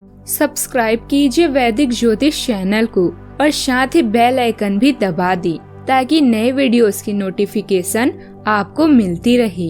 Subscribe कीजिए वैदिक ज्योतिष चैनल को और साथ ही बेल आइकन भी दबा दी ताकि नए वीडियोस की नोटिफिकेशन आपको मिलती रहे।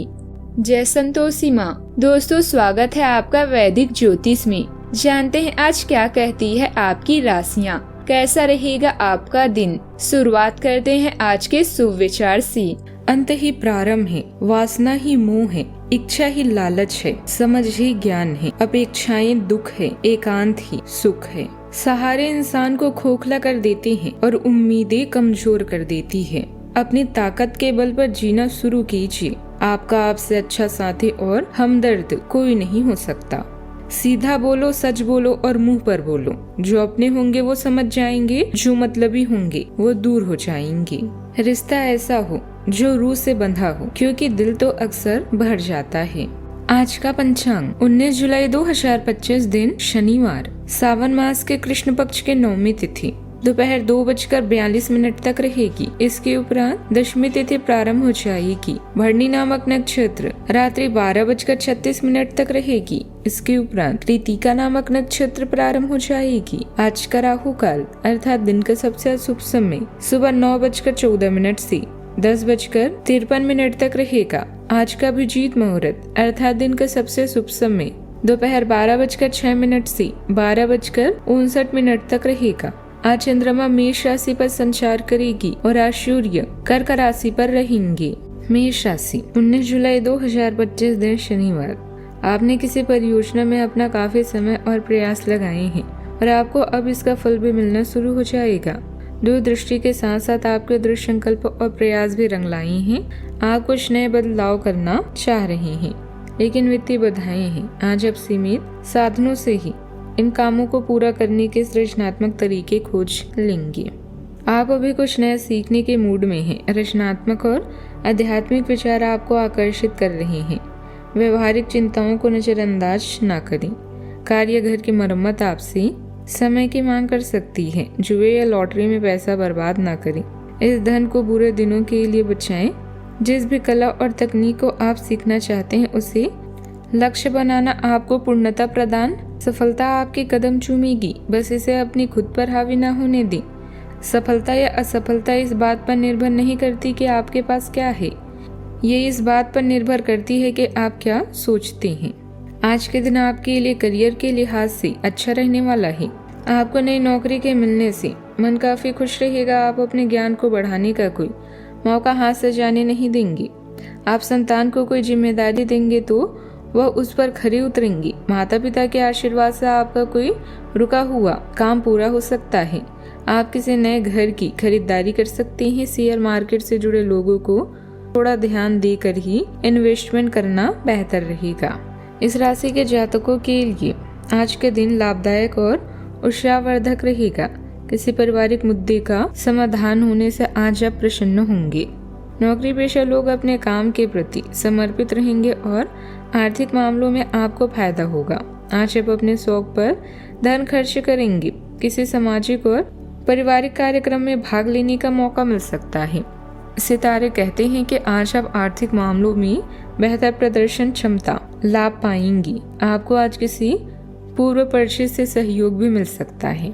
जय संतोषी माँ। दोस्तों, स्वागत है आपका वैदिक ज्योतिष में। जानते हैं आज क्या कहती है आपकी राशियाँ, कैसा रहेगा आपका दिन। शुरुआत करते हैं आज के शुभ विचार से। अंत ही प्रारंभ है, वासना ही मोह है, इच्छा ही लालच है, समझ ही ज्ञान है, अपेक्षाएं दुख है, एकांत ही सुख है। सहारे इंसान को खोखला कर देते हैं और उम्मीदें कमजोर कर देती है। अपनी ताकत के बल पर जीना शुरू कीजिए। आपका आपसे अच्छा साथी और हमदर्द कोई नहीं हो सकता। सीधा बोलो, सच बोलो और मुंह पर बोलो। जो अपने होंगे वो समझ जाएंगे, जो मतलबी होंगे वो दूर हो जाएंगे। रिश्ता ऐसा हो जो रूह से बंधा हो, क्योंकि दिल तो अक्सर भर जाता है। आज का पंचांग 19 जुलाई 2025 दिन शनिवार, सावन मास के कृष्ण पक्ष के 9वीं तिथि दोपहर 2:42 तक रहेगी। इसके उपरांत दशमी तिथि प्रारंभ हो जाएगी। भरणी नामक नक्षत्र रात्रि 12:36 तक रहेगी। इसके उपरांत कृतिका नामक नक्षत्र प्रारंभ हो जाएगी। आज का राहु काल अर्थात दिन का सबसे अशुभ समय सुबह 9:14 से 10:53 तक रहेगा। आज का अभिजीत मुहूर्त अर्थात दिन का सबसे शुभ समय दोपहर 12:06 से 12:59 तक रहेगा। आज चंद्रमा मेष राशि पर संचार करेगी और आज सूर्य कर्क राशि पर रहेंगे। मेष राशि 19 जुलाई 2025 दिन शनिवार। आपने किसी परियोजना में अपना काफी समय और प्रयास लगाए हैं और आपको अब इसका फल भी मिलना शुरू हो जाएगा। दूरदृष्टि के साथ साथ आपके दृढ़ संकल्प और प्रयास भी रंग लाए हैं। आप कुछ नए बदलाव करना चाह रहे हैं, लेकिन वित्तीय बाधाएं हैं। आज आप सीमित साधनों से ही इन कामों को पूरा करने के सृजनात्मक तरीके खोज लेंगे। आप अभी कुछ नया सीखने के मूड में हैं। रचनात्मक और आध्यात्मिक विचार आपको आकर्षित कर रहे हैं। व्यवहारिक चिंताओं को नजरअंदाज न करें। कार्य घर की मरम्मत आपसे समय की मांग कर सकती है। जुए या लॉटरी में पैसा बर्बाद न करें। इस धन को बुरे दिनों के लिए बचाएं। जिस भी कला और तकनीक को आप सीखना चाहते हैं उसे लक्ष्य बनाना आपको पूर्णता प्रदान। सफलता आपके कदम चूमेगी, बस इसे अपनी खुद पर हावी न होने दें। सफलता या असफलता इस बात पर निर्भर नहीं करती कि आपके पास क्या है, ये इस बात पर निर्भर करती है कि आप क्या सोचते हैं। आज के दिन आपके लिए करियर के लिहाज से अच्छा रहने वाला है। आपको नई नौकरी के मिलने से मन काफी खुश रहेगा। आप अपने ज्ञान को बढ़ाने का कोई मौका हाथ से जाने नहीं देंगे। आप संतान को कोई जिम्मेदारी देंगे तो वह उस पर खरी उतरेंगी। माता पिता के आशीर्वाद से आपका कोई रुका हुआ काम पूरा हो सकता है। आप किसी नए घर की खरीदारी कर सकते हैं। शेयर मार्केट से जुड़े लोगों को थोड़ा ध्यान देकर ही इन्वेस्टमेंट करना बेहतर रहेगा। इस राशि के जातकों के लिए आज के दिन लाभदायक और उत्साहवर्धक रहेगा। किसी पारिवारिक मुद्दे का समाधान होने से आज आप प्रसन्न होंगे। नौकरी पेशा लोग अपने काम के प्रति समर्पित रहेंगे और आर्थिक मामलों में आपको फायदा होगा। आज आप अपने शौक पर धन खर्च करेंगे। किसी सामाजिक और पारिवारिक कार्यक्रम में भाग लेने का मौका मिल सकता है। सितारे कहते हैं कि आज आप आर्थिक मामलों में बेहतर प्रदर्शन क्षमता लाभ पाएंगी। आपको आज किसी पूर्व परिचित से सहयोग भी मिल सकता है।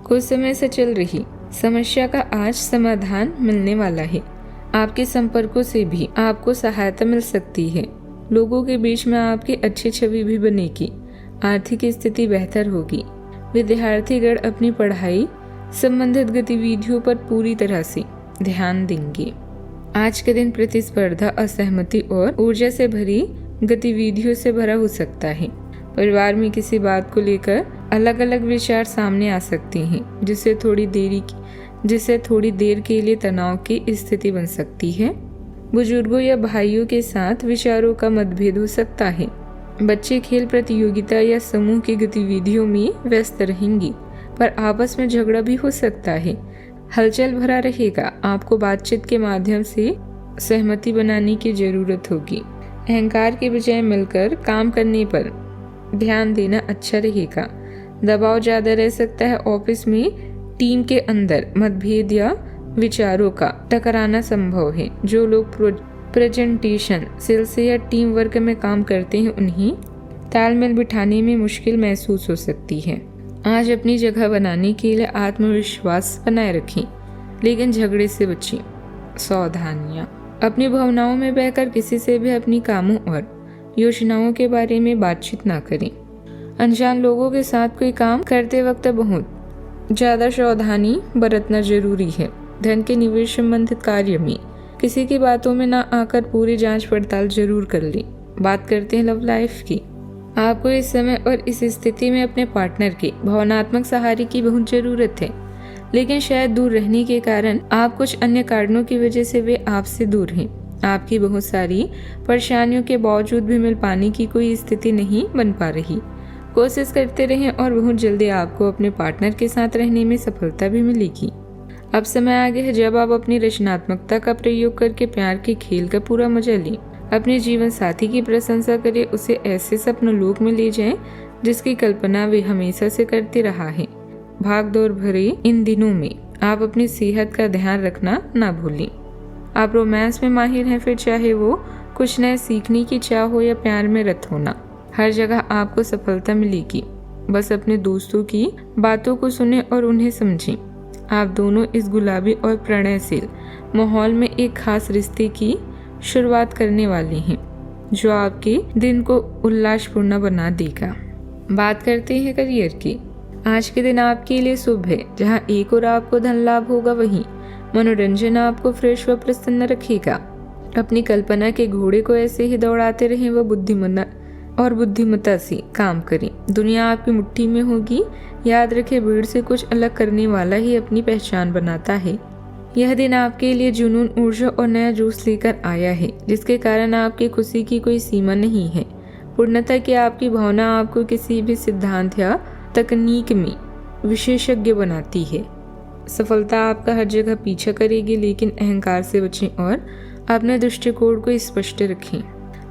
कुछ समय से चल रही समस्या का आज समाधान मिलने वाला है। आपके संपर्कों से भी आपको सहायता मिल सकती है। लोगों के बीच में आपकी अच्छी छवि भी बनेगी। आर्थिक स्थिति बेहतर होगी। विद्यार्थीगण अपनी पढ़ाई संबंधित गतिविधियों पर पूरी तरह से ध्यान देंगे। आज के दिन प्रतिस्पर्धा, असहमति और ऊर्जा से भरी गतिविधियों से भरा हो सकता है। परिवार में किसी बात को लेकर अलग अलग विचार सामने आ सकते हैं, जिससे थोड़ी देर के लिए तनाव की स्थिति बन सकती है। बुजुर्गों या भाइयों के साथ विचारों का मतभेद हो सकता है। बच्चे खेल प्रतियोगिता या समूह की गतिविधियों में व्यस्त रहेंगे, पर आपस में झगड़ा भी हो सकता है। हलचल भरा रहेगा। आपको बातचीत के माध्यम से सहमति बनाने की जरूरत होगी। अहंकार के बजाय मिलकर काम करने पर ध्यान देना अच्छा रहेगा। दबाव ज्यादा रह सकता है। ऑफिस में टीम के अंदर मतभेद या विचारों का टकराना संभव है। जो लोग प्रेजेंटेशन, सेल्स या टीम वर्क में काम करते हैं उन्हें तालमेल बिठाने में मुश्किल महसूस हो सकती है। आज अपनी जगह बनाने के लिए आत्मविश्वास बनाए रखें, लेकिन झगड़े से बचें। सावधानियां, अपनी भावनाओं में बहकर किसी से भी अपनी कामों और योजनाओं के बारे में बातचीत ना करें। अनजान लोगों के साथ कोई काम करते वक्त बहुत ज्यादा सावधानी बरतना जरूरी है। धन के निवेश संबंधित कार्य में किसी की बातों में ना आकर पूरी जांच पड़ताल जरूर कर लें। बात करते हैं लव लाइफ की। आपको इस समय और इस स्थिति में अपने पार्टनर के भावनात्मक सहारे की बहुत जरूरत है, लेकिन शायद दूर रहने के कारण आप कुछ अन्य कारणों की वजह से वे आपसे दूर हैं। आपकी बहुत सारी परेशानियों के बावजूद भी मिल पाने की कोई स्थिति नहीं बन पा रही। कोशिश करते रहें और बहुत जल्दी आपको अपने पार्टनर के साथ रहने में सफलता भी मिलेगी। अब समय आ गया है जब आप अपनी रचनात्मकता का प्रयोग करके प्यार के खेल का पूरा मजा लें। अपने जीवन साथी की प्रशंसा करें, उसे ऐसे सपन लोक में ले जाएं जिसकी कल्पना वे हमेशा से करते रहा है। भाग दौड़ भरे इन दिनों में आप अपनी सेहत का ध्यान रखना ना भूलें। आप रोमांस में माहिर हैं, फिर चाहे वो कुछ नए सीखने की चाह हो या प्यार में रत होना, हर जगह आपको सफलता मिलेगी। बस अपने दोस्तों की बातों को सुने और उन्हें समझें। आप दोनों इस गुलाबी और प्रणयशील माहौल में एक खास रिश्ते की शुरुआत करने वाले हैं जो आपके दिन को उल्लासपूर्ण बना देगा। बात करते हैं करियर की। आज के दिन आपके लिए शुभ है। जहां एक और आपको धन लाभ होगा, वहीं मनोरंजन आपको फ्रेश व प्रसन्न रखेगा। अपनी कल्पना के घोड़े को ऐसे ही दौड़ाते रहें व बुद्धिमत्ता से काम करें। दुनिया आपकी मुट्ठी में होगी। याद रखें, भीड़ से कुछ अलग करने वाला ही अपनी पहचान बनाता है। यह दिन आपके लिए जुनून, ऊर्जा और नया जोश लेकर आया है, जिसके कारण आपकी खुशी की कोई सीमा नहीं है। पूर्णता की आपकी भावना आपको किसी भी सिद्धांत या तकनीक में विशेषज्ञ बनाती है। सफलता आपका हर जगह पीछा करेगी, लेकिन अहंकार से बचें और अपने दृष्टिकोण को स्पष्ट रखें।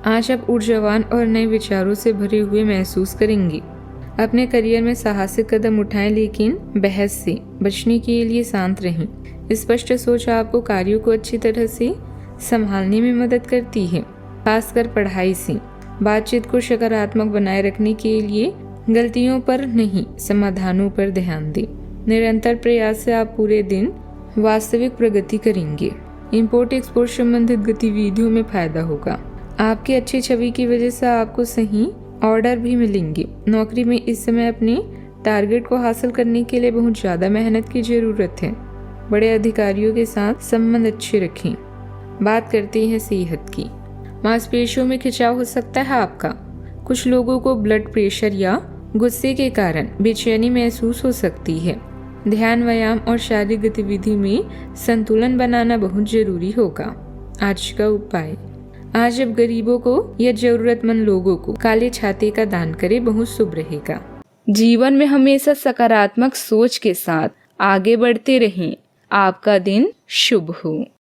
आज आप ऊर्जावान और नए विचारों से भरे हुए महसूस करेंगे। अपने करियर में साहसिक कदम उठाएं, लेकिन बहस से बचने के लिए शांत रहें। स्पष्ट सोच आपको कार्यों को अच्छी तरह से संभालने में मदद करती है, खासकर पढ़ाई से। बातचीत को सकारात्मक बनाए रखने के लिए गलतियों पर नहीं, समाधानों पर ध्यान दें। निरंतर प्रयास से आप पूरे दिन वास्तविक प्रगति करेंगे। इंपोर्ट एक्सपोर्ट संबंधित गतिविधियों में फायदा होगा। आपकी अच्छी छवि की वजह से आपको सही ऑर्डर भी मिलेंगे। नौकरी में इस समय अपने टारगेट को हासिल करने के लिए बहुत ज्यादा मेहनत की जरूरत है। बड़े अधिकारियों के साथ संबंध अच्छे रखें। बात करते हैं सेहत की। मांसपेशियों में खिंचाव हो सकता है आपका। कुछ लोगों को ब्लड प्रेशर या गुस्से के कारण बेचैनी महसूस हो सकती है। ध्यान, व्यायाम और शारीरिक गतिविधि में संतुलन बनाना बहुत जरूरी होगा। आज का उपाय, आज जब गरीबों को या जरूरतमंद लोगों को काले छाते का दान करे, बहुत शुभ रहेगा। जीवन में हमेशा सकारात्मक सोच के साथ आगे बढ़ते रहें। आपका दिन शुभ हो।